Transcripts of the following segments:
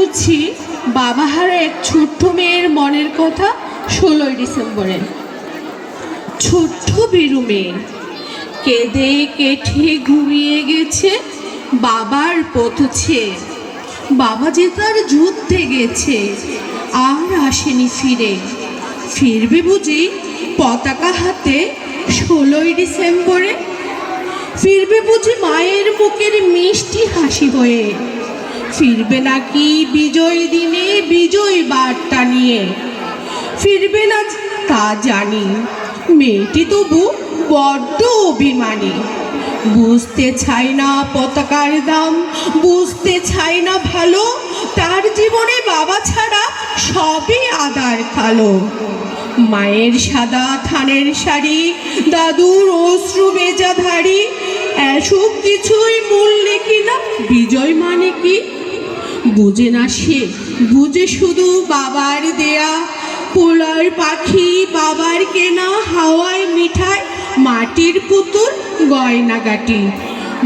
বলছি বাবাহারা এক ছোট্ট মেয়ের মনের কথা। 16ই ডিসেম্বরে ছোট্ট বিরু মেয়ে কেঁদে কেটে ঘুমিয়ে গেছে বাবার পথছে। বাবা যে তার যুদ্ধে গেছে, আর আসেনি ফিরে। ফিরবে বুঝি পতাকা হাতে 16ই ডিসেম্বরে। ফিরবে বুঝি মায়ের মুখের মিষ্টি হাসি হয়ে। ফিরবে নাকি বিজয় দিনে বিজয় বার্তা নিয়ে। ফিরবে না তা জানি, মেয়েটি তবু বড্ড অভিমানী। বুঝতে চাই না পতাকার দাম, বুঝতে চাই না ভালো। তার জীবনে বাবা ছাড়া সবই আদার কালো। মায়ের সাদা থানের শাড়ি, দাদুর অশ্রু বেজাধারী, এসব কিছুই মূল্যে কিনা বিজয় মানে কি। বুঝে না সে, বুঝে শুধু বাবার দেয়া পোলার পাখি, বাবার কেনা হাওয়ায় মিঠাই, মাটির পুতুল গয়নাগাটি।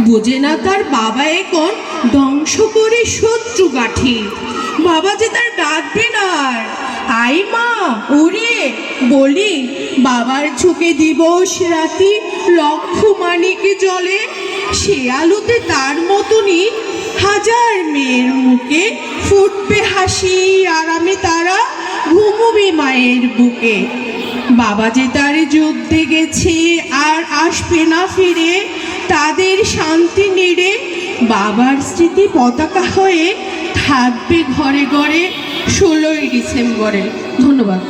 বুঝে না তার বাবা এখন ধ্বংস করে শত্রু গাঠি। বাবা যে তার ডাকবে না আর, আই মা ওরে বলি। বাবার চোখে দিবস রাতি লক্ষ মানিকে জলে। সে আলোতে তার মতনই হাজার মেয়ের মুখে ফুটবে হাসি, আরামে তারা ঘুমবে মায়ের বুকে। বাবা যে তার যুদ্ধে গেছে আর আসবে না ফিরে, তাদের শান্তি নেড়ে বাবার স্মৃতি পতাকা হয়ে থাকবে ঘরে ঘরে 16ই ডিসেম্বরে। ধন্যবাদ।